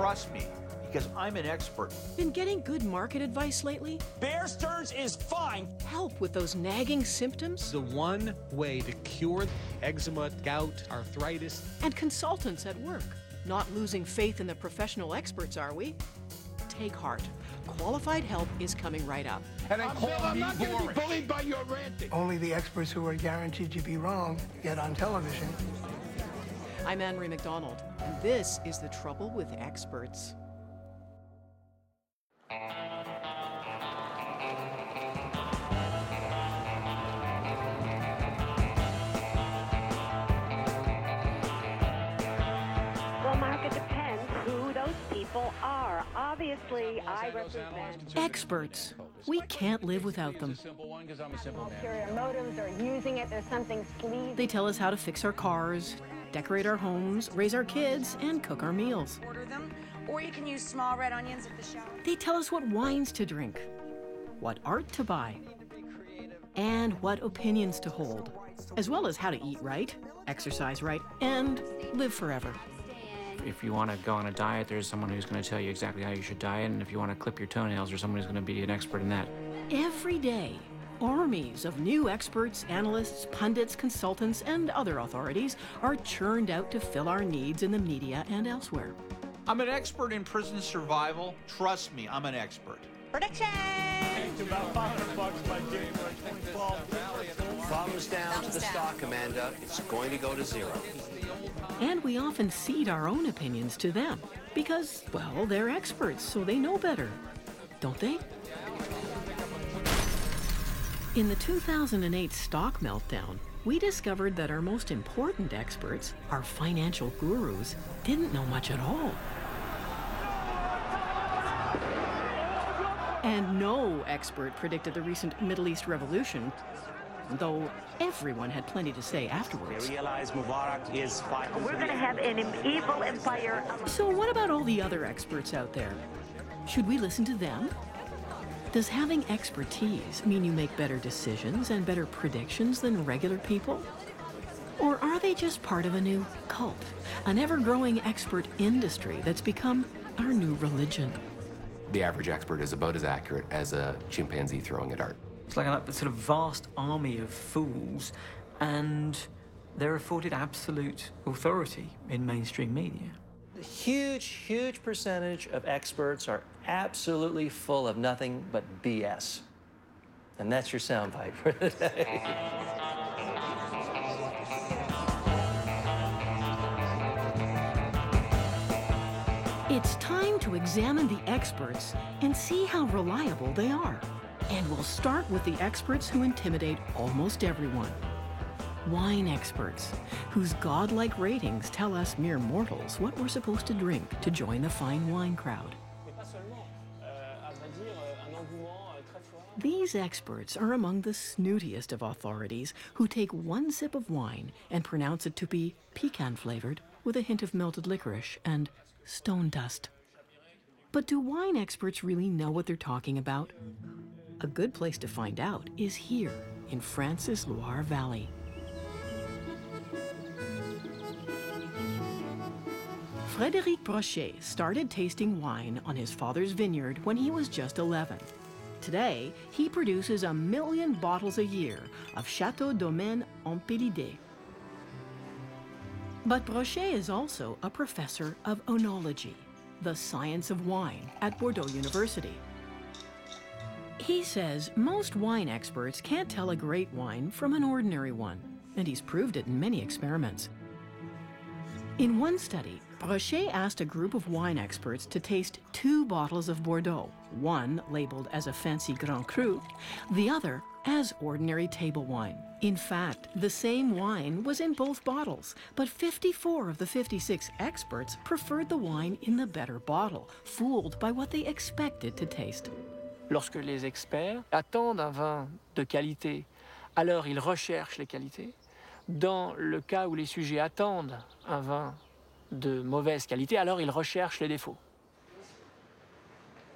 trust me, because I'm an expert. Been getting good market advice lately? Bear Stearns is fine. Help with those nagging symptoms? The one way to cure eczema, gout, arthritis. And consultants at work. Not losing faith in the professional experts, are we? Take heart. Qualified help is coming right up. And then I'm not going to be bullied by your ranting. Only the experts who are guaranteed to be wrong get on television. I'm Anne-Marie McDonald, and this is The Trouble with Experts. Well, Mark, it depends who those people are. Obviously, I represent Experts. We can't live without them. ulterior motives or using it. There's something sleazy. They tell us how to fix our cars, decorate our homes, raise our kids, and cook our meals. Order them, or you can use small red onions at the shop. They tell us what wines to drink, what art to buy, and what opinions to hold, as well as how to eat right, exercise right, and live forever. If you want to go on a diet, there's someone who's going to tell you exactly how you should diet, and if you want to clip your toenails, there's someone who's going to be an expert in that. Every day, armies of new experts, analysts, pundits, consultants, and other authorities are churned out to fill our needs in the media and elsewhere. I'm an expert in prison survival. Trust me, I'm an expert. Prediction! It's about $500 by January 2012. Thumbs down to the stock, Amanda. It's going to go to zero. And we often cede our own opinions to them because, well, they're experts, so they know better, don't they? In the 2008 stock meltdown, we discovered that our most important experts, our financial gurus, didn't know much at all. And no expert predicted the recent Middle East revolution, though everyone had plenty to say afterwards. They realize Mubarak is fine. We're going to have an evil empire. So what about all the other experts out there? Should we listen to them? Does having expertise mean you make better decisions and better predictions than regular people? Or are they just part of a new cult, an ever-growing expert industry that's become our new religion? The average expert is about as accurate as a chimpanzee throwing a dart. It's like a sort of vast army of fools, and they're afforded absolute authority in mainstream media. A huge percentage of experts are absolutely full of nothing but BS. And that's your soundbite for the day. It's time to examine the experts and see how reliable they are. And we'll start with the experts who intimidate almost everyone. Wine experts, whose godlike ratings tell us mere mortals what we're supposed to drink to join the fine wine crowd. These experts are among the snootiest of authorities who take one sip of wine and pronounce it to be pecan-flavored with a hint of melted licorice and stone dust. But do wine experts really know what they're talking about? A good place to find out is here in France's Loire Valley. Frédéric Brochet started tasting wine on his father's vineyard when he was just 11. Today, he produces 1 million bottles a year of Château Domaine en Pélidé. But Brochet is also a professor of oenology, the science of wine, at Bordeaux University. He says most wine experts can't tell a great wine from an ordinary one, and he's proved it in many experiments. In one study, Brochet asked a group of wine experts to taste 2 bottles of Bordeaux, one labeled as a fancy Grand Cru, the other as ordinary table wine. In fact, the same wine was in both bottles, but 54 of the 56 experts preferred the wine in the better bottle, fooled by what they expected to taste. Lorsque les experts attendent un vin de qualité, alors ils recherchent les qualités. Dans le cas où les sujets attendent un vin de mauvaise qualité, alors ils recherchent les défauts.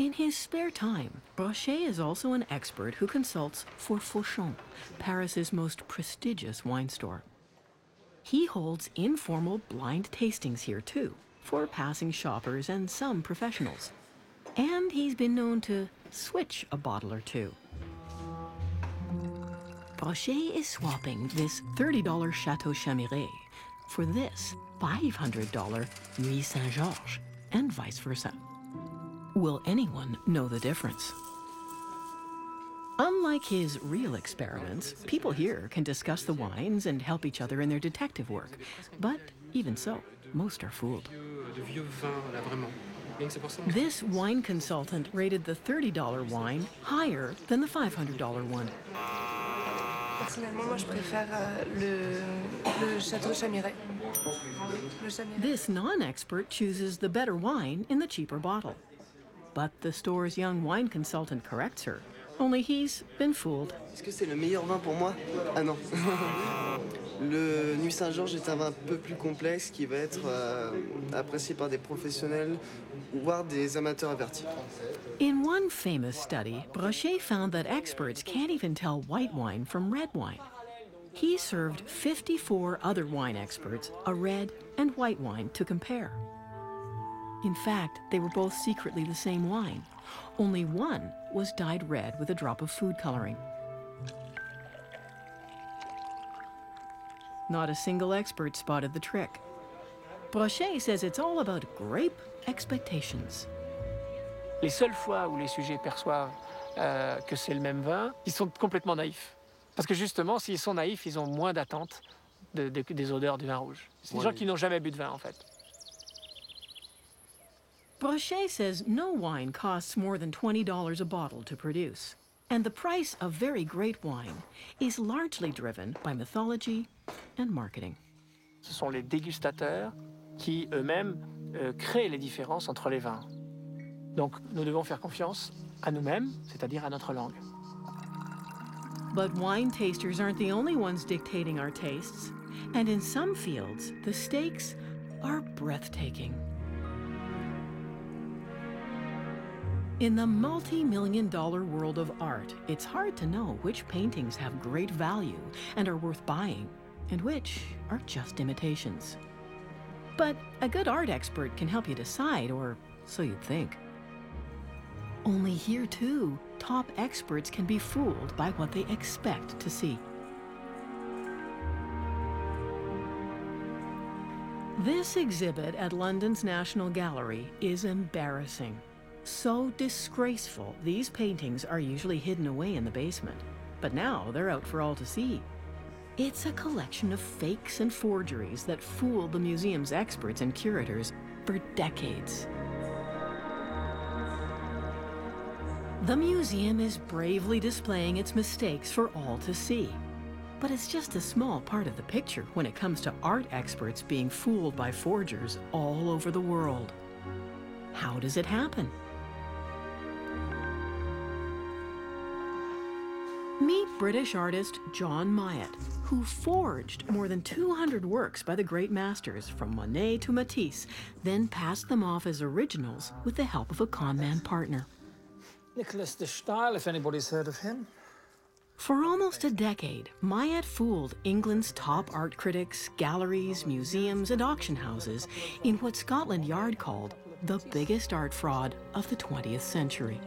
In his spare time, Brochet is also an expert who consults for Fauchon, Paris's most prestigious wine store. He holds informal blind tastings here too, for passing shoppers and some professionals. And he's been known to switch a bottle or two. Brochet is swapping this $30 Chateau Chamiret for this $500 Nuit Saint-Georges, and vice versa. Will anyone know the difference? Unlike his real experiments, people here can discuss the wines and help each other in their detective work. But even so, most are fooled. This wine consultant rated the $30 wine higher than the $500 one. Personnellement, moi, je préfère le Château Chamiret. This non-expert chooses the better wine in the cheaper bottle. But the store's young wine consultant corrects her, only he's been fooled. Est-ce que c'est le meilleur vin pour moi? Ah non. Le Nuit Saint-Georges est un vin un peu plus complexe qui va être apprécié par des professionnels, voire des amateurs avertis. In one famous study, Brochet found that experts can't even tell white wine from red wine. He served 54 other wine experts a red and white wine to compare. In fact, they were both secretly the same wine. Only one was dyed red with a drop of food coloring. Not a single expert spotted the trick. Brochet says it's all about grape expectations. Les seules fois où les sujets perçoivent que c'est le même vin, ils sont complètement naïfs. Parce que justement, s'ils sont naïfs, ils ont moins d'attente des odeurs du vin rouge. C'est des gens qui n'ont jamais bu de vin, en fait. Brochet says no wine costs more than $20 a bottle to produce. And the price of very great wine is largely driven by mythology and marketing. Ce sont les dégustateurs qui, eux-mêmes, créent les différences entre les vins. Donc, nous devons faire confiance à nous-mêmes, c'est-à-dire à notre langue. But wine tasters aren't the only ones dictating our tastes. And in some fields, the stakes are breathtaking. In the multi-million-dollar world of art, it's hard to know which paintings have great value and are worth buying, and which are just imitations. But a good art expert can help you decide, or so you'd think. Only here, too, top experts can be fooled by what they expect to see. This exhibit at London's National Gallery is embarrassing. So disgraceful, these paintings are usually hidden away in the basement. But now they're out for all to see. It's a collection of fakes and forgeries that fooled the museum's experts and curators for decades. The museum is bravely displaying its mistakes for all to see. But it's just a small part of the picture when it comes to art experts being fooled by forgers all over the world. How does it happen? Meet British artist John Myatt, who forged more than 200 works by the great masters, from Monet to Matisse, then passed them off as originals with the help of a con-man partner. Nicholas de Stael, if anybody's heard of him. For almost a decade, Myatt fooled England's top art critics, galleries, museums, and auction houses in what Scotland Yard called the biggest art fraud of the 20th century.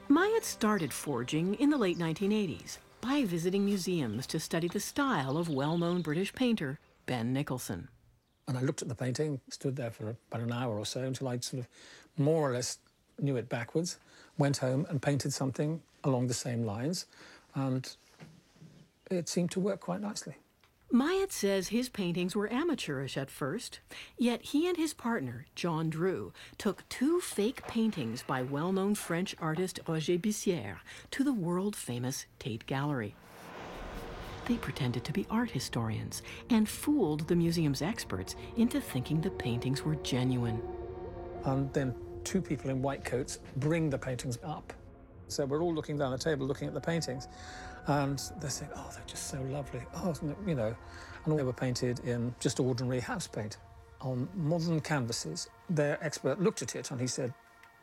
Myatt started forging in the late 1980s by visiting museums to study the style of well-known British painter Ben Nicholson. And I looked at the painting, stood there for about an hour or so until I sort of more or less knew it backwards, went home and painted something along the same lines, and it seemed to work quite nicely. Myatt says his paintings were amateurish at first, yet he and his partner, John Drew, took two fake paintings by well-known French artist Roger Bissière to the world-famous Tate Gallery. They pretended to be art historians and fooled the museum's experts into thinking the paintings were genuine. And then two people in white coats bring the paintings up. So we're all looking down the table, looking at the paintings, and they're saying, oh, they're just so lovely. Oh, you know, and they were painted in just ordinary house paint on modern canvases. Their expert looked at it and he said,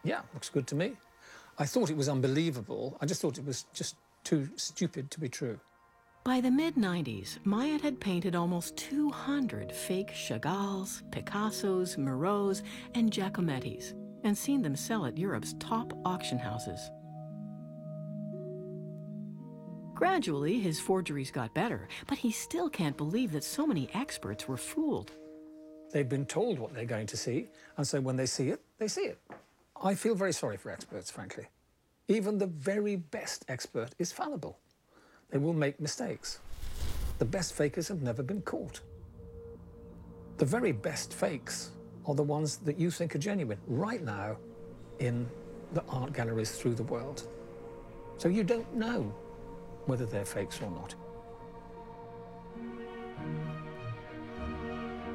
yeah, looks good to me. I thought it was unbelievable. I just thought it was just too stupid to be true. By the mid-90s, Maillet had painted almost 200 fake Chagalls, Picassos, Mirots, and Giacomettis, and seen them sell at Europe's top auction houses. Gradually, his forgeries got better, but he still can't believe that so many experts were fooled. They've been told what they're going to see, and so when they see it, they see it. I feel very sorry for experts, frankly. Even the very best expert is fallible. They will make mistakes. The best fakers have never been caught. The very best fakes are the ones that you think are genuine right now in the art galleries through the world. So you don't know whether they're fakes or not.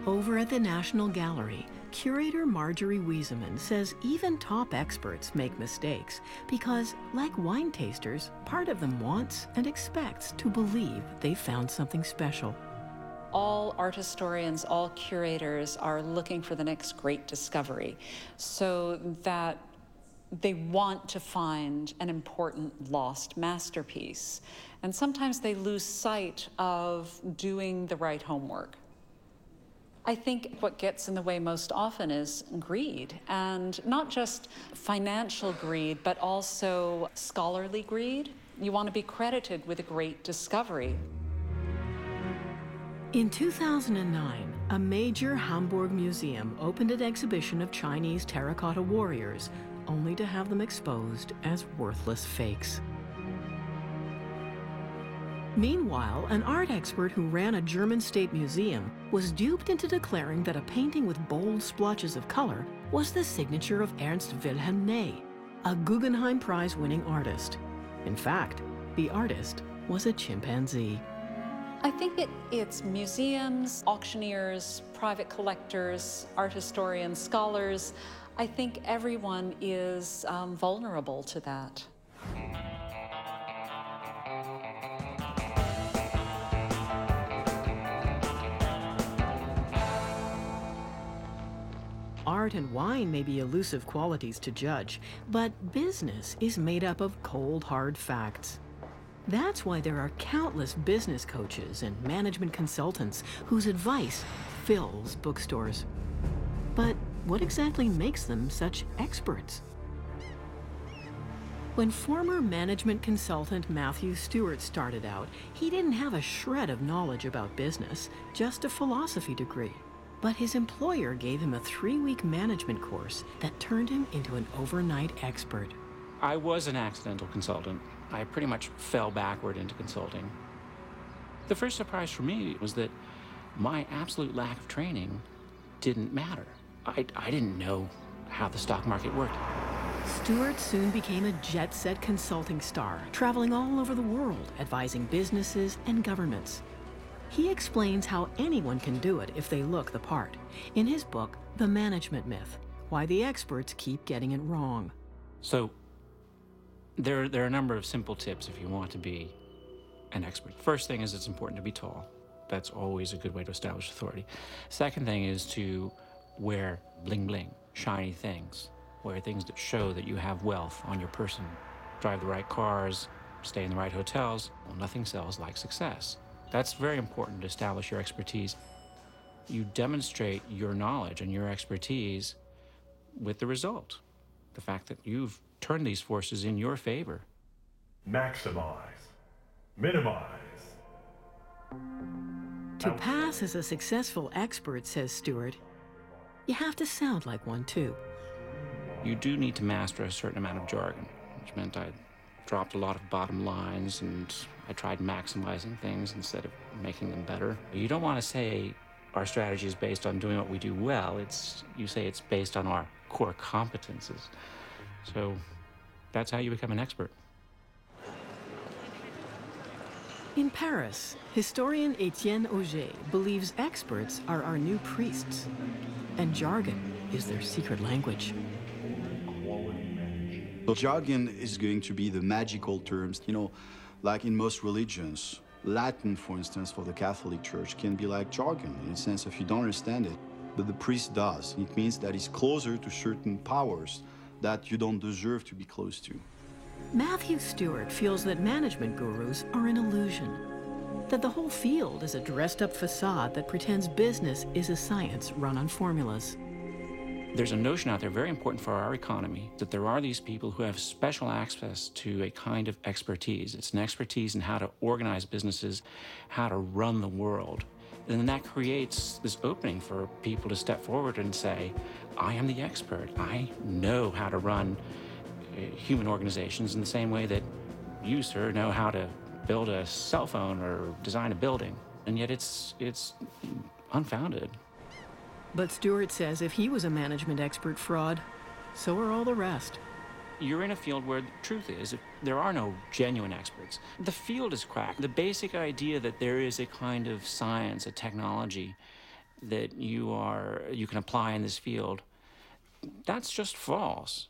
Over at the National Gallery, curator Marjorie Wieseman says even top experts make mistakes because, like wine tasters, part of them wants and expects to believe they've found something special. All art historians, all curators are looking for the next great discovery, so that they want to find an important lost masterpiece. And sometimes they lose sight of doing the right homework. I think what gets in the way most often is greed, and not just financial greed, but also scholarly greed. You want to be credited with a great discovery. In 2009, a major Hamburg museum opened an exhibition of Chinese terracotta warriors, only to have them exposed as worthless fakes. Meanwhile, an art expert who ran a German state museum was duped into declaring that a painting with bold splotches of color was the signature of Ernst Wilhelm Ney, a Guggenheim Prize-winning artist. In fact, the artist was a chimpanzee. I think it's museums, auctioneers, private collectors, art historians, scholars. I think everyone is vulnerable to that. Art and wine may be elusive qualities to judge, but business is made up of cold, hard facts. That's why there are countless business coaches and management consultants whose advice fills bookstores. But what exactly makes them such experts? When former management consultant Matthew Stewart started out, he didn't have a shred of knowledge about business, just a philosophy degree. But his employer gave him a 3-week management course that turned him into an overnight expert. I was an accidental consultant. I pretty much fell backward into consulting. The first surprise for me was that my absolute lack of training didn't matter. I didn't know how the stock market worked. Stewart soon became a jet-set consulting star, traveling all over the world, advising businesses and governments. He explains how anyone can do it if they look the part, in his book, The Management Myth, Why the Experts Keep Getting It Wrong. So, there are a number of simple tips if you want to be an expert. First thing is it's important to be tall. That's always a good way to establish authority. Second thing is to wear bling bling, shiny things. Wear things that show that you have wealth on your person. Drive the right cars, stay in the right hotels. Well, nothing sells like success. That's very important to establish your expertise. You demonstrate your knowledge and your expertise with the result. The fact that you've turned these forces in your favor. Maximize. Minimize. To pass as a successful expert, says Stewart, you have to sound like one too. You do need to master a certain amount of jargon, which meant I dropped a lot of bottom lines and I tried maximizing things instead of making them better. You don't want to say our strategy is based on doing what we do well. You say it's based on our core competences. So that's how you become an expert. In Paris, historian Etienne Auger believes experts are our new priests, and jargon is their secret language. So jargon is going to be the magical terms, like in most religions. Latin, for instance, for the Catholic Church can be like jargon in the sense of you don't understand it, but the priest does. It means that he's closer to certain powers that you don't deserve to be close to. Matthew Stewart feels that management gurus are an illusion. that the whole field is a dressed-up facade that pretends business is a science run on formulas. There's a notion out there, very important for our economy, that there are these people who have special access to a kind of expertise. It's an expertise in how to organize businesses, how to run the world. And then that creates this opening for people to step forward and say, I am the expert. I know how to run human organizations in the same way that you, sir, know how to build a cell phone or design a building. And yet it's unfounded. But Stewart says if he was a management expert fraud, so are all the rest. You're in a field where the truth is, there are no genuine experts. The field is cracked. The basic idea that there is a kind of science, a technology that you can apply in this field, that's just false.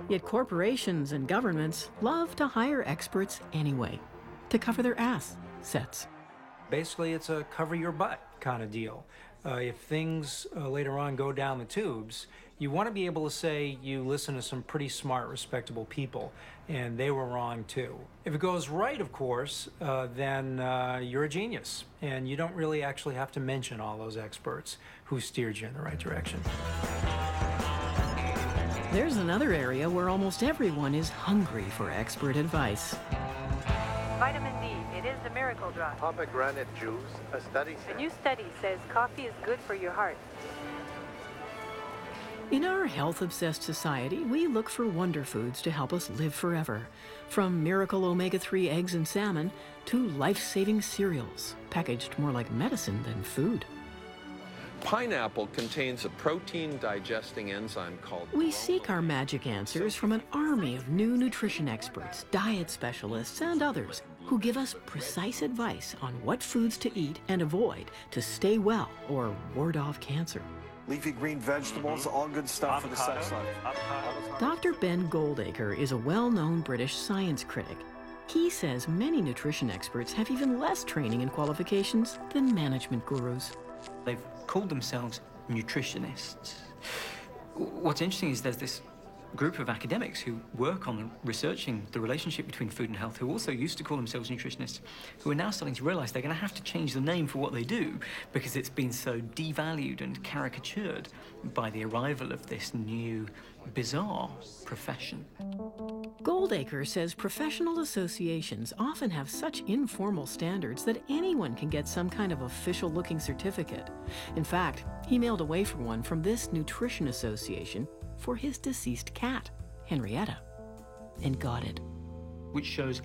Yet corporations and governments love to hire experts anyway, to cover their assets. Basically, it's a cover your butt kind of deal. If things later on go down the tubes, you want to be able to say you listen to some pretty smart, respectable people, and they were wrong too. If it goes right, of course, then you're a genius, and you don't really actually have to mention all those experts who steered you in the right direction. There's another area where almost everyone is hungry for expert advice. Vitamin D, it is the miracle drug. Pomegranate juice, a new study says coffee is good for your heart. In our health-obsessed society, we look for wonder foods to help us live forever. From miracle omega-3 eggs and salmon to life-saving cereals, packaged more like medicine than food. Pineapple contains a protein-digesting enzyme called... We seek our magic answers from an army of new nutrition experts, diet specialists, and others who give us precise advice on what foods to eat and avoid to stay well or ward off cancer. Leafy green vegetables, all good stuff for the sex life. Dr. Ben Goldacre is a well-known British science critic. He says many nutrition experts have even less training and qualifications than management gurus. They've called themselves nutritionists. What's interesting is there's this group of academics who work on researching the relationship between food and health, who also used to call themselves nutritionists, who are now starting to realize they're going to have to change the name for what they do because it's been so devalued and caricatured by the arrival of this new, bizarre profession. Goldacre says professional associations often have such informal standards that anyone can get some kind of official-looking certificate. In fact, he mailed away for one from this nutrition association for his deceased cat, Henrietta, and got it. Which shows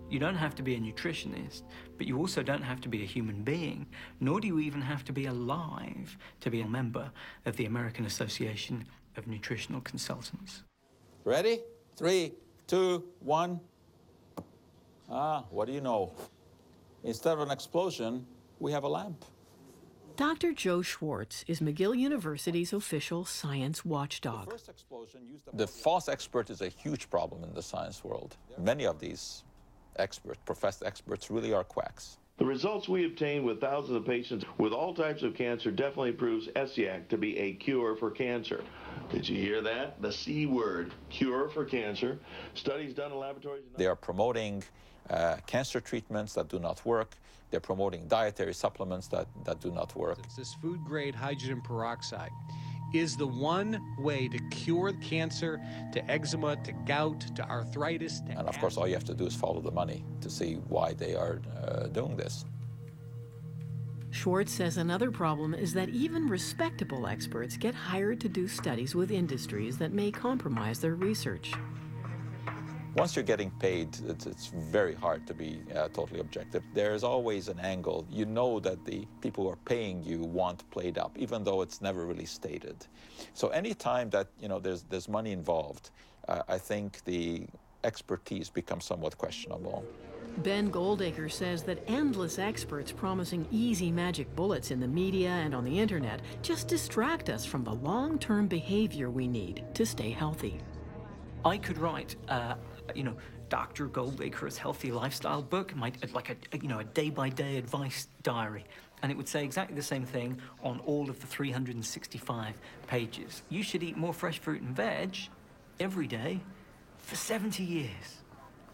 you don't have to be a nutritionist, but you also don't have to be a human being, nor do you even have to be alive to be a member of the American Association of Nutritional Consultants. Ready? 3, 2, 1. What do you know? Instead of an explosion, we have a lamp. Dr. Joe Schwartz is McGill University's official science watchdog. The false expert is a huge problem in the science world. Many of these experts, professed experts, really are quacks. The results we obtained with thousands of patients with all types of cancer definitely proves SCIAC to be a cure for cancer. Did you hear that? The C word, cure for cancer. Studies done in laboratories... They are promoting cancer treatments that do not work. They're promoting dietary supplements that do not work. This food-grade hydrogen peroxide is the one way to cure cancer, to eczema, to gout, to arthritis. And of course, all you have to do is follow the money to see why they are doing this. Schwartz says another problem is that even respectable experts get hired to do studies with industries that may compromise their research. Once you're getting paid, it's very hard to be totally objective. There's always an angle. You know that the people who are paying you want played up, even though it's never really stated. So any time that there's money involved, I think the expertise becomes somewhat questionable. Ben Goldacre says that endless experts promising easy magic bullets in the media and on the internet just distract us from the long-term behavior we need to stay healthy. I could write, Dr. Goldacre's healthy lifestyle book, like a day-by-day advice diary, and it would say exactly the same thing on all of the 365 pages. You should eat more fresh fruit and veg every day for 70 years.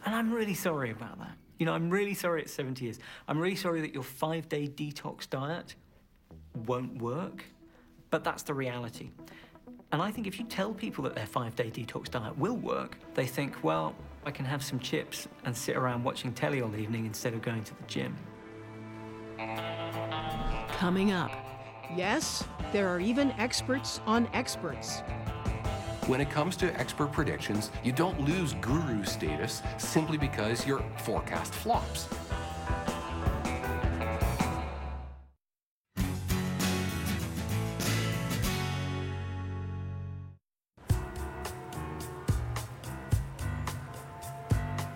And I'm really sorry about that. You know, I'm really sorry it's 70 years. I'm really sorry that your 5-day detox diet won't work, but that's the reality. And I think if you tell people that their 5-day detox diet will work, they think, well, I can have some chips and sit around watching telly all evening instead of going to the gym. Coming up, yes, there are even experts on experts. When it comes to expert predictions, you don't lose guru status simply because your forecast flops.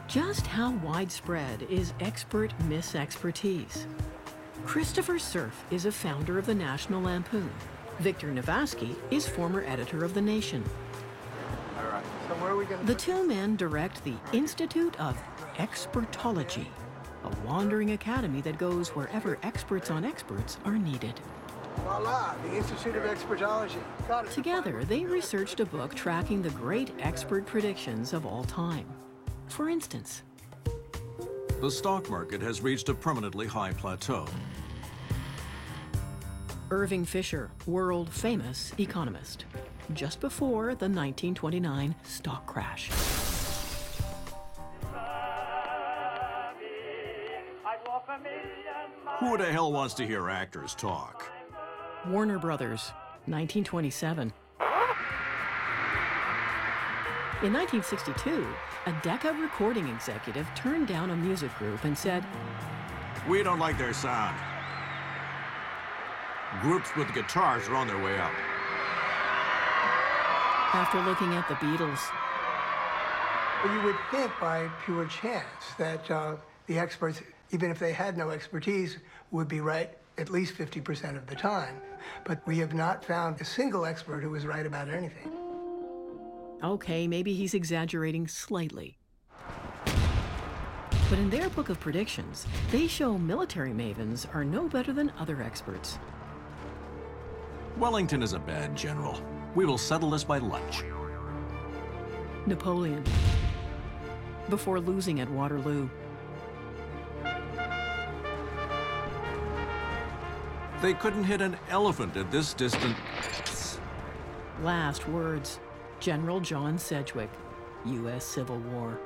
Just how widespread is expert mis-expertise? Christopher Cerf is a founder of the National Lampoon. Victor Navasky is former editor of The Nation. All right, so where are we going to... The two men direct the Institute of Expertology, a wandering academy that goes wherever experts on experts are needed. Voila, the Institute of Expertology. Got it. Together, they researched a book tracking the great expert predictions of all time. For instance, the stock market has reached a permanently high plateau. Irving Fisher, world-famous economist, just before the 1929 stock crash. Who the hell wants to hear actors talk? Warner Brothers, 1927. In 1962, a Decca recording executive turned down a music group and said, "We don't like their sound. Groups with guitars are on their way out." After looking at the Beatles, Well, you would think by pure chance that the experts, even if they had no expertise, would be right at least 50% of the time. But we have not found a single expert who was right about anything. okay, maybe he's exaggerating slightly. But in their book of predictions, they show military mavens are no better than other experts. Wellington is a bad general. We will settle this by lunch. Napoleon, before losing at Waterloo. They couldn't hit an elephant at this distance. Last words, General John Sedgwick, U.S. Civil War.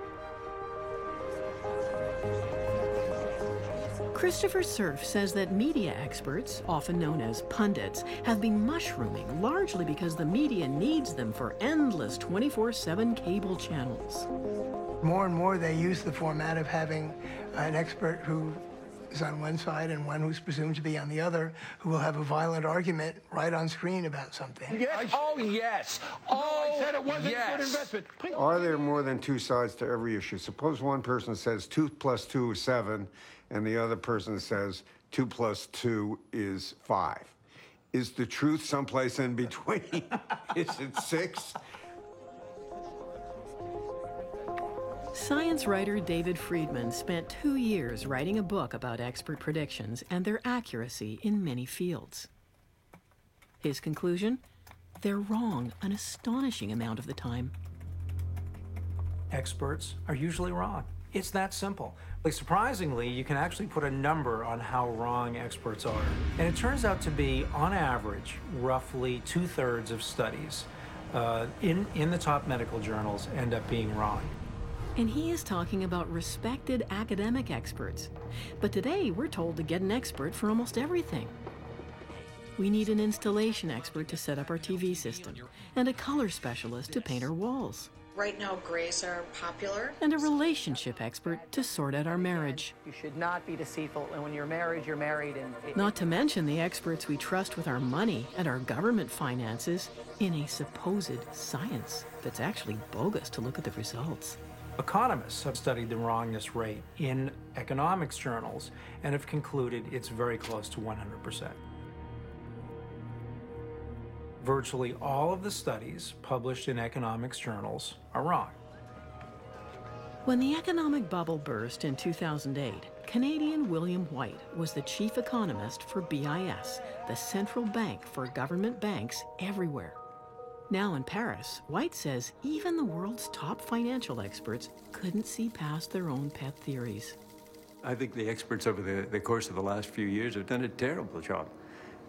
Christopher Cerf says that media experts, often known as pundits, have been mushrooming largely because the media needs them for endless 24/7 cable channels. More and more they use the format of having an expert who is on one side and one who's presumed to be on the other, who will have a violent argument right on screen about something. Yes. Oh, yes. Oh, I said it wasn't a good investment. Are there more than two sides to every issue? Suppose one person says 2 + 2 is 7, and the other person says 2 + 2 is 5. Is the truth someplace in between? Is it 6? Science writer David Friedman spent 2 years writing a book about expert predictions and their accuracy in many fields. His conclusion? They're wrong an astonishing amount of the time. Experts are usually wrong. It's that simple. Like, surprisingly, you can actually put a number on how wrong experts are. And it turns out to be, on average, roughly 2/3 of studies in the top medical journals end up being wrong. And he is talking about respected academic experts. But today, we're told to get an expert for almost everything. We need an installation expert to set up our TV system, and a color specialist to paint our walls. Right now, grays are popular. And a relationship expert to sort out our marriage. You should not be deceitful, and when you're married, you're married. And Not to mention the experts we trust with our money and our government finances in a supposed science that's actually bogus to look at the results. Economists have studied the wrongness rate in economics journals and have concluded it's very close to 100%. Virtually all of the studies published in economics journals are wrong. When the economic bubble burst in 2008, Canadian William White was the chief economist for BIS, the central bank for government banks everywhere. Now in Paris, White says even the world's top financial experts couldn't see past their own pet theories. I think the experts over the course of the last few years have done a terrible job.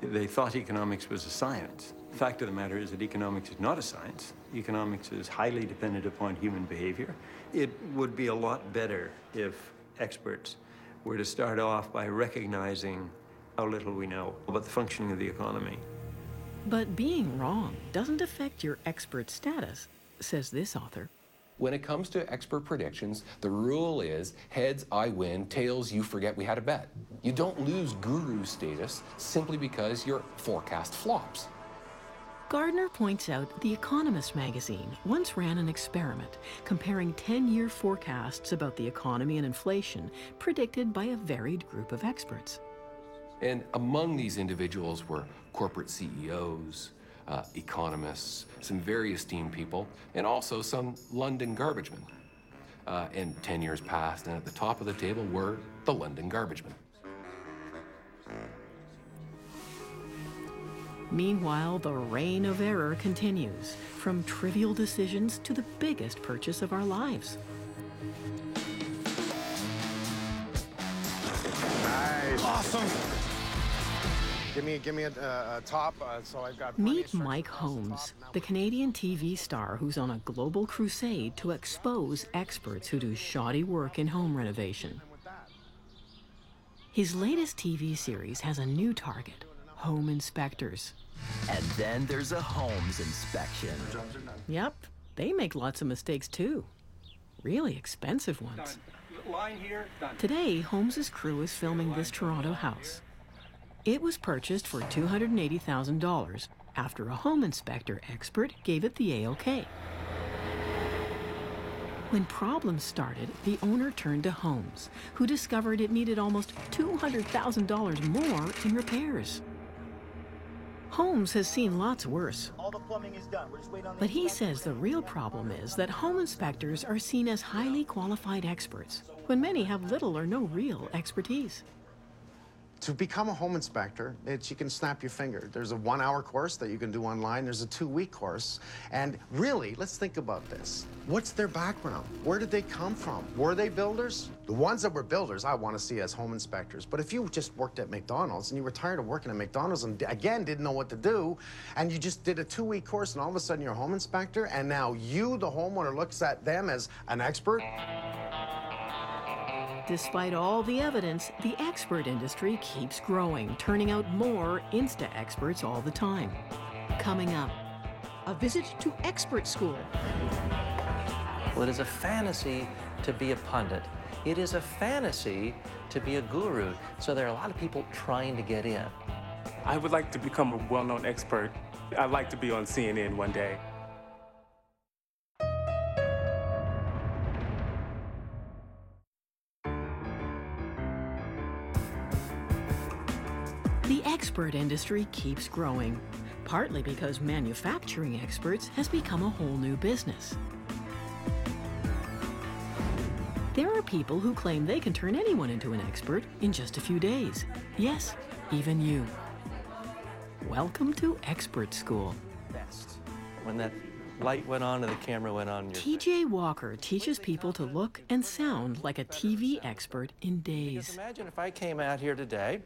They thought economics was a science. The fact of the matter is that economics is not a science. Economics is highly dependent upon human behavior. It would be a lot better if experts were to start off by recognizing how little we know about the functioning of the economy. But being wrong doesn't affect your expert status, says this author. When it comes to expert predictions, the rule is heads, I win, tails, you forget we had a bet. You don't lose guru status simply because your forecast flops. Gardner points out The Economist magazine once ran an experiment comparing 10-year forecasts about the economy and inflation predicted by a varied group of experts. And among these individuals were corporate CEOs, economists, some very esteemed people, and also some London garbage men. And 10 years passed, and at the top of the table were the London garbage men. Meanwhile, the reign of error continues, from trivial decisions to the biggest purchase of our lives. Nice. Awesome. Give me a top, so I've got... Meet Mike Holmes, the Canadian TV star who's on a global crusade to expose experts who do shoddy work in home renovation. His latest TV series has a new target, home inspectors. And then there's a homes inspection. Yep, they make lots of mistakes too. Really expensive ones. Line here, done. Today, Holmes' crew is filming this Toronto house. It was purchased for $280,000 after a home inspector expert gave it the A-OK. When problems started, the owner turned to Holmes, who discovered it needed almost $200,000 more in repairs. Holmes has seen lots worse. All the plumbing is done. We're just waiting on the... But he says the real problem is that home inspectors are seen as highly qualified experts, when many have little or no real expertise. To become a home inspector, you can snap your finger. There's a 1-hour course that you can do online. There's a 2-week course. And really, let's think about this. What's their background? Where did they come from? Were they builders? The ones that were builders, I want to see as home inspectors. But if you just worked at McDonald's and you were tired of working at McDonald's and, again, didn't know what to do, and you just did a 2-week course and all of a sudden you're a home inspector, and now you, the homeowner, looks at them as an expert. Despite all the evidence, the expert industry keeps growing, turning out more Insta-experts all the time. Coming up, a visit to expert school. Well, it is a fantasy to be a pundit. It is a fantasy to be a guru. So there are a lot of people trying to get in. I would like to become a well-known expert. I'd like to be on CNN one day. The expert industry keeps growing, partly because manufacturing experts has become a whole new business. There are people who claim they can turn anyone into an expert in just a few days. Yes, even you. Welcome to Expert School. Best. When that light went on and the camera went on. TJ Walker teaches people to look and sound like a TV expert in days. Because imagine if I came out here today,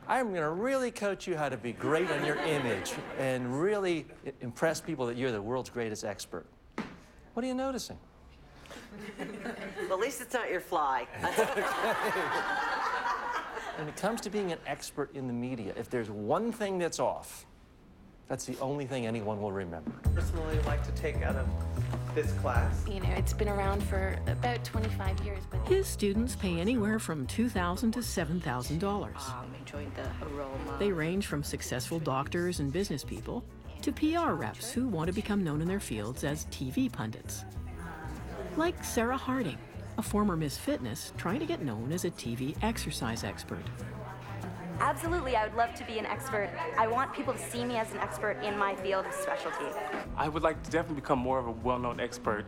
I'm going to really coach you how to be great on your image and really impress people that you're the world's greatest expert. What are you noticing? Well, at least it's not your fly. When it comes to being an expert in the media, if there's one thing that's off, that's the only thing anyone will remember. Personally, like to take out of this class. You know, it's been around for about 25 years. But his students pay anywhere from $2,000 to $7,000. Enjoyed the aroma. They range from successful doctors and business people to PR reps who want to become known in their fields as TV pundits. Like Sarah Harding, a former Miss Fitness trying to get known as a TV exercise expert. Absolutely, I would love to be an expert. I want people to see me as an expert in my field of specialty. I would like to definitely become more of a well-known expert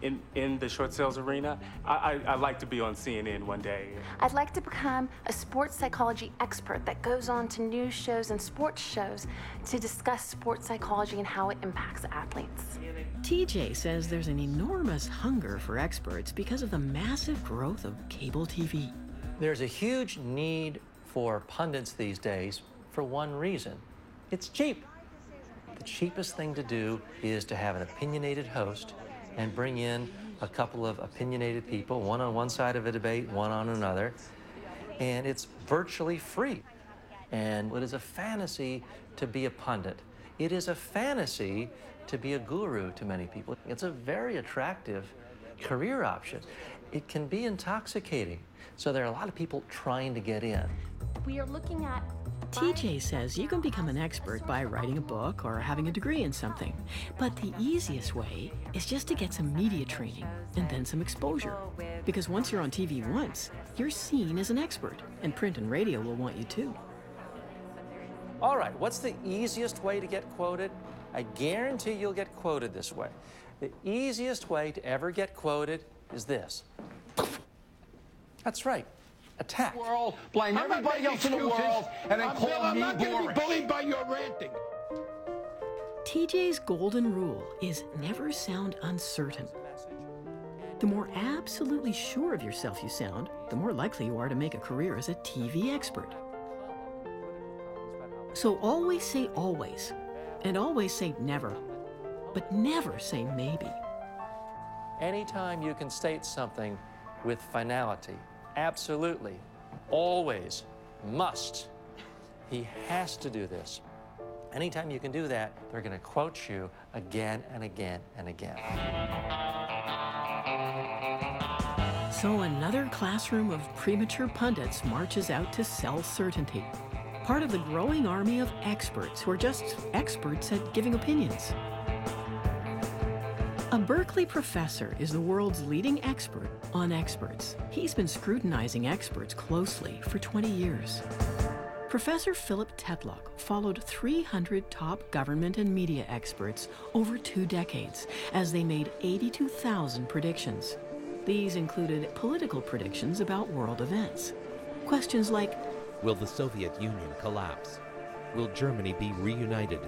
in the short sales arena. I'd like to be on CNN one day. I'd like to become a sports psychology expert that goes on to news shows and sports shows to discuss sports psychology and how it impacts athletes. TJ says there's an enormous hunger for experts because of the massive growth of cable TV. There's a huge need for pundits these days for one reason. It's cheap. The cheapest thing to do is to have an opinionated host and bring in a couple of opinionated people, one on one side of a debate, one on another, and it's virtually free. And it is a fantasy to be a pundit. It is a fantasy to be a guru to many people. It's a very attractive career option. It can be intoxicating. So there are a lot of people trying to get in. We are looking at TJ says you can become an expert by writing a book or having a degree in something. But the easiest way is just to get some media training and then some exposure. Because once you're on TV once, you're seen as an expert, and print and radio will want you too. All right, what's the easiest way to get quoted? I guarantee you'll get quoted this way. The easiest way to ever get quoted is this. That's right. Attack. World, blame everybody else in the world, and then call me I'm not going to boring. be bullied by your ranting. TJ's golden rule is never sound uncertain. The more absolutely sure of yourself you sound, the more likely you are to make a career as a TV expert. So always say always, and always say never, but never say maybe. Anytime you can state something with finality, absolutely, always, must, he has to do this. Anytime you can do that, they're going to quote you again and again and again. So another classroom of premature pundits marches out to sell certainty. Part of the growing army of experts who are just experts at giving opinions. A Berkeley professor is the world's leading expert on experts. He's been scrutinizing experts closely for 20 years. Professor Philip Tetlock followed 300 top government and media experts over 2 decades as they made 82,000 predictions. These included political predictions about world events. Questions like, will the Soviet Union collapse? Will Germany be reunited?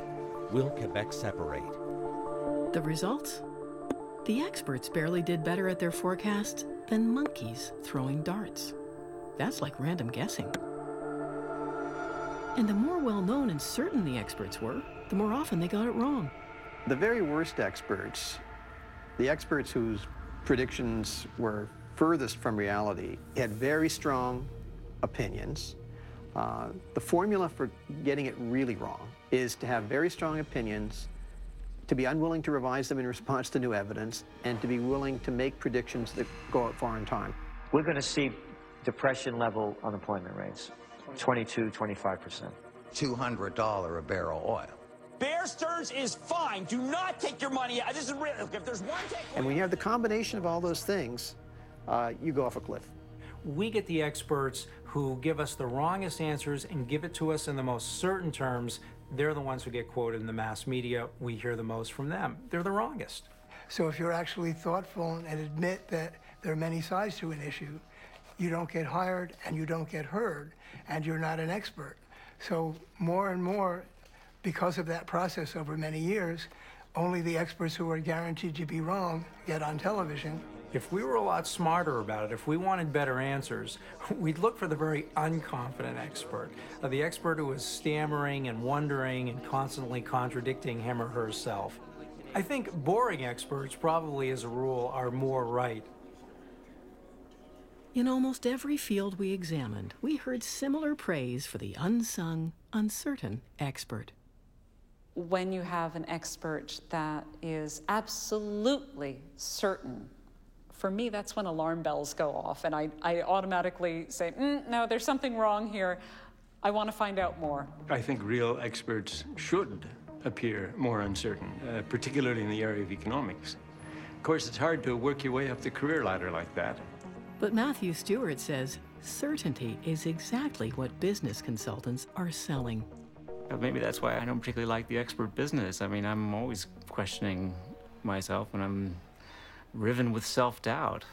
Will Quebec separate? The results? The experts barely did better at their forecasts than monkeys throwing darts. That's like random guessing. And the more well-known and certain the experts were, the more often they got it wrong. The very worst experts, the experts whose predictions were furthest from reality, had very strong opinions. The formula for getting it really wrong is to have very strong opinions, to be unwilling to revise them in response to new evidence, and to be willing to make predictions that go out far in time. We're going to see depression-level unemployment rates, 22, 25%. $200 a barrel oil. Bear Stearns is fine. Do not take your money out. This is real. If there's one take. And when you have the combination of all those things, you go off a cliff. We get the experts who give us the wrongest answers and give it to us in the most certain terms. They're the ones who get quoted in the mass media. We hear the most from them. They're the wrongest. So if you're actually thoughtful and admit that there are many sides to an issue, you don't get hired and you don't get heard, and you're not an expert. So more and more, because of that process over many years, only the experts who are guaranteed to be wrong get on television. If we were a lot smarter about it, if we wanted better answers, we'd look for the very unconfident expert, the expert who is stammering and wondering and constantly contradicting him or herself. I think boring experts probably, as a rule, are more right. In almost every field we examined, we heard similar praise for the unsung, uncertain expert. When you have an expert that is absolutely certain, for me, that's when alarm bells go off, and I automatically say, no, there's something wrong here. I want to find out more. I think real experts should appear more uncertain, particularly in the area of economics. Of course, it's hard to work your way up the career ladder like that. But Matthew Stewart says certainty is exactly what business consultants are selling. Maybe that's why I don't particularly like the expert business. I mean, I'm always questioning myself and I'm riven with self-doubt.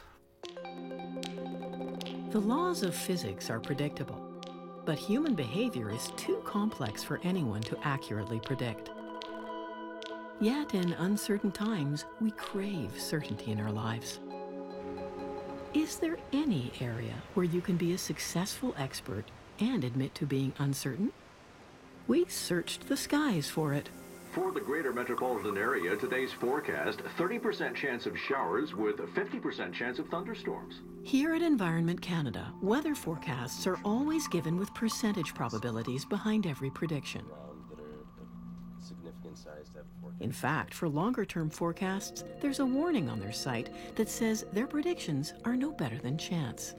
The laws of physics are predictable, but human behavior is too complex for anyone to accurately predict. Yet in uncertain times, we crave certainty in our lives. Is there any area where you can be a successful expert and admit to being uncertain? We searched the skies for it. For the greater metropolitan area, today's forecast, 30% chance of showers with a 50% chance of thunderstorms. Here at Environment Canada, weather forecasts are always given with percentage probabilities behind every prediction. In fact, for longer-term forecasts, there's a warning on their site that says their predictions are no better than chance.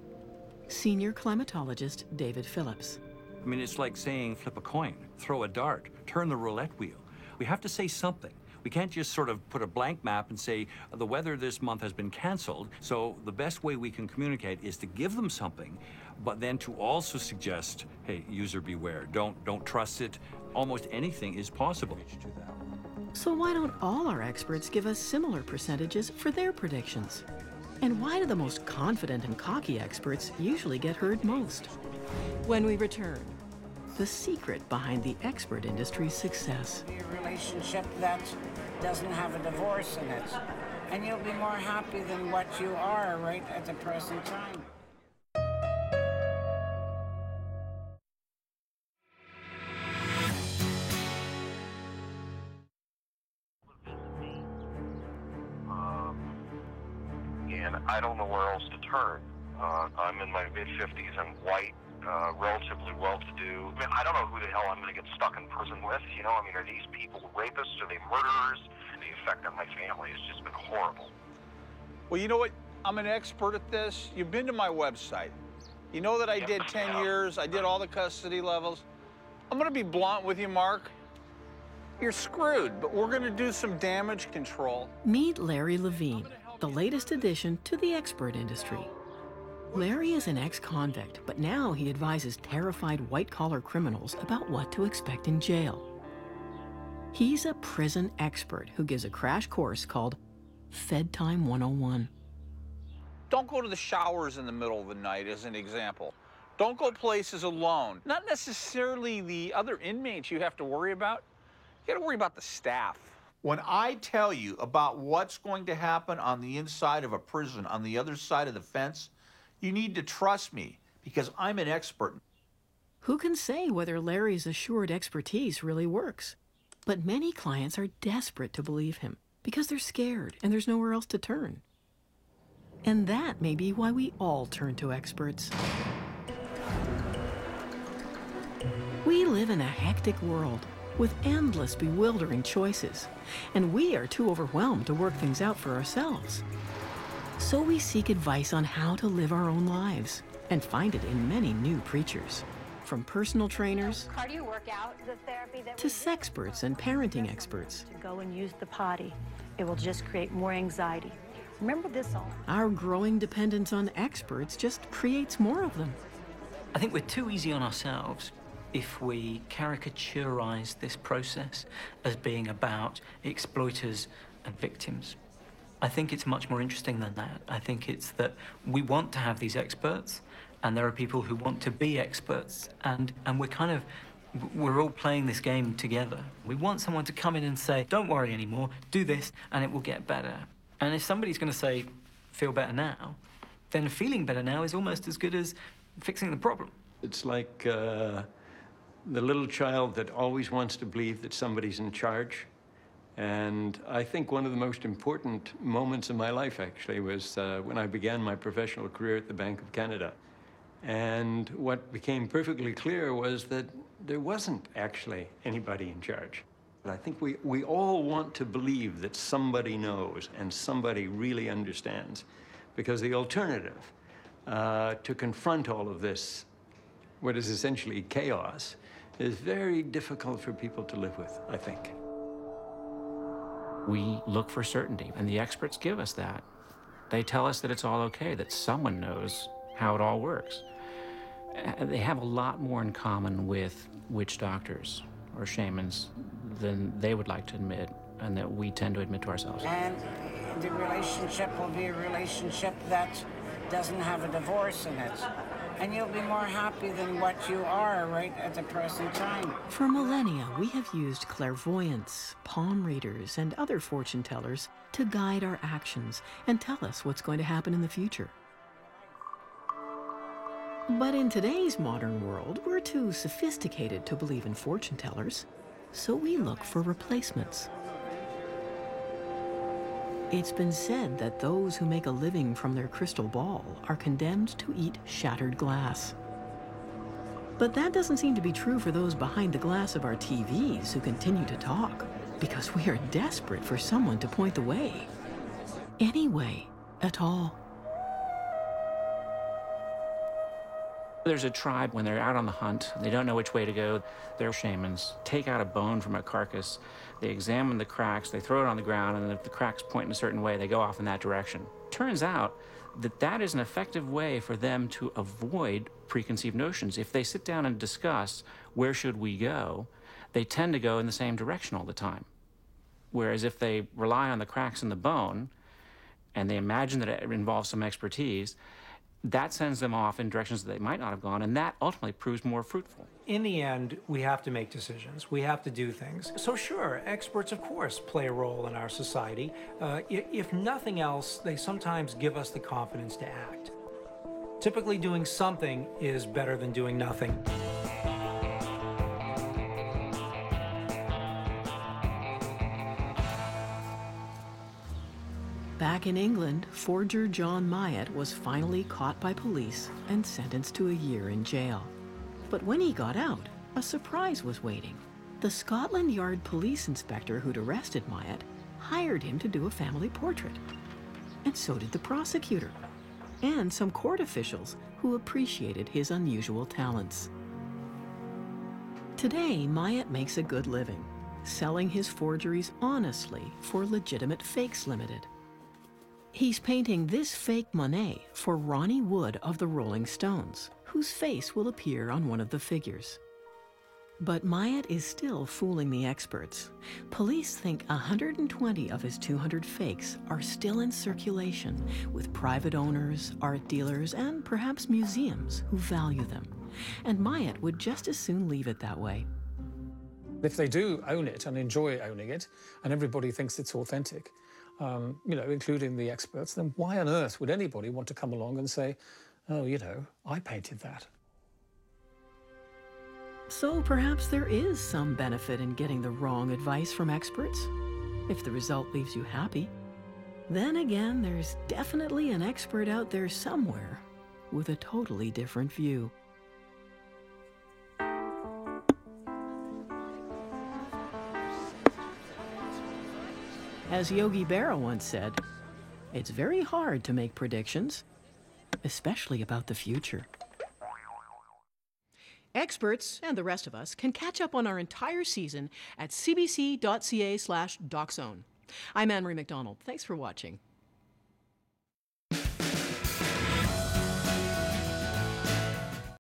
Senior climatologist David Phillips. I mean, it's like saying flip a coin, throw a dart, turn the roulette wheel. We have to say something. We can't just sort of put a blank map and say the weather this month has been canceled. So the best way we can communicate is to give them something, but then to also suggest, hey, user beware, don't trust it. Almost anything is possible. So why don't all our experts give us similar percentages for their predictions? And why do the most confident and cocky experts usually get heard most? When we return, the secret behind the expert industry's success. Be a relationship that doesn't have a divorce in it, and you'll be more happy than what you are right at the present time. And I don't know where else to turn. I'm in my mid-50s and white, relatively well-to-do. I mean, I don't know who the hell I'm going to get stuck in prison with, you know? I mean, are these people rapists? Are they murderers? The effect on my family has just been horrible. Well, you know what? I'm an expert at this. You've been to my website. You know that I did 10 years. I did all the custody levels. I'm going to be blunt with you, Mark. You're screwed, but we're going to do some damage control. Meet Larry Levine, the latest addition to the expert industry. Larry is an ex-convict, but now he advises terrified white-collar criminals about what to expect in jail. He's a prison expert who gives a crash course called Fed Time 101. Don't go to the showers in the middle of the night, as an example. Don't go places alone. Not necessarily the other inmates you have to worry about. You got to worry about the staff. When I tell you about what's going to happen on the inside of a prison, on the other side of the fence, you need to trust me, because I'm an expert. Who can say whether Larry's assured expertise really works? But many clients are desperate to believe him because they're scared and there's nowhere else to turn. And that may be why we all turn to experts. We live in a hectic world with endless, bewildering choices, and we are too overwhelmed to work things out for ourselves. So we seek advice on how to live our own lives and find it in many new preachers, from personal trainers Cardio workout, the therapy that to sexperts and parenting experts. To go and use the potty, it will just create more anxiety. Remember this all. Our growing dependence on experts just creates more of them. I think we're too easy on ourselves if we caricaturize this process as being about exploiters and victims. I think it's much more interesting than that. I think it's that we want to have these experts, and there are people who want to be experts, and we're all playing this game together. We want someone to come in and say, don't worry anymore, do this, and it will get better. And if somebody's going to say, feel better now, then feeling better now is almost as good as fixing the problem. It's like the little child that always wants to believe that somebody's in charge. And I think one of the most important moments in my life, actually, was when I began my professional career at the Bank of Canada. And what became perfectly clear was that there wasn't actually anybody in charge. I think we all want to believe that somebody knows and somebody really understands, because the alternative to confront all of this, what is essentially chaos, is very difficult for people to live with, I think. We look for certainty, and the experts give us that. They tell us that it's all okay, that someone knows how it all works. They have a lot more in common with witch doctors or shamans than they would like to admit, and that we tend to admit to ourselves. And the relationship will be a relationship that doesn't have a divorce in it. And you'll be more happy than what you are right at the present time. For millennia, we have used clairvoyants, palm readers, and other fortune tellers to guide our actions and tell us what's going to happen in the future. But in today's modern world, we're too sophisticated to believe in fortune tellers, so we look for replacements. It's been said that those who make a living from their crystal ball are condemned to eat shattered glass. But that doesn't seem to be true for those behind the glass of our TVs who continue to talk, because we are desperate for someone to point the way. Any way at all. There's a tribe, when they're out on the hunt, they don't know which way to go. They're shamans. Take out a bone from a carcass, they examine the cracks, they throw it on the ground, and if the cracks point in a certain way, they go off in that direction. Turns out that that is an effective way for them to avoid preconceived notions. If they sit down and discuss where should we go, they tend to go in the same direction all the time. Whereas if they rely on the cracks in the bone, and they imagine that it involves some expertise, that sends them off in directions that they might not have gone, and that ultimately proves more fruitful. In the end, we have to make decisions. We have to do things. So sure, experts, of course, play a role in our society. If nothing else, they sometimes give us the confidence to act. Typically, doing something is better than doing nothing. Back in England, forger John Myatt was finally caught by police and sentenced to a year in jail. But when he got out, a surprise was waiting. The Scotland Yard police inspector who'd arrested Myatt hired him to do a family portrait. And so did the prosecutor, and some court officials who appreciated his unusual talents. Today, Myatt makes a good living, selling his forgeries honestly for Legitimate Fakes Limited. He's painting this fake Monet for Ronnie Wood of the Rolling Stones, whose face will appear on one of the figures. But Myatt is still fooling the experts. Police think 120 of his 200 fakes are still in circulation with private owners, art dealers, and perhaps museums who value them. And Myatt would just as soon leave it that way. If they do own it and enjoy owning it, and everybody thinks it's authentic, you know, including the experts, then why on earth would anybody want to come along and say, oh, you know, I painted that? So perhaps there is some benefit in getting the wrong advice from experts, if the result leaves you happy. Then again, there's definitely an expert out there somewhere with a totally different view. As Yogi Berra once said, it's very hard to make predictions, especially about the future. Experts, and the rest of us, can catch up on our entire season at cbc.ca/DocZone. I'm Anne-Marie McDonald. Thanks for watching.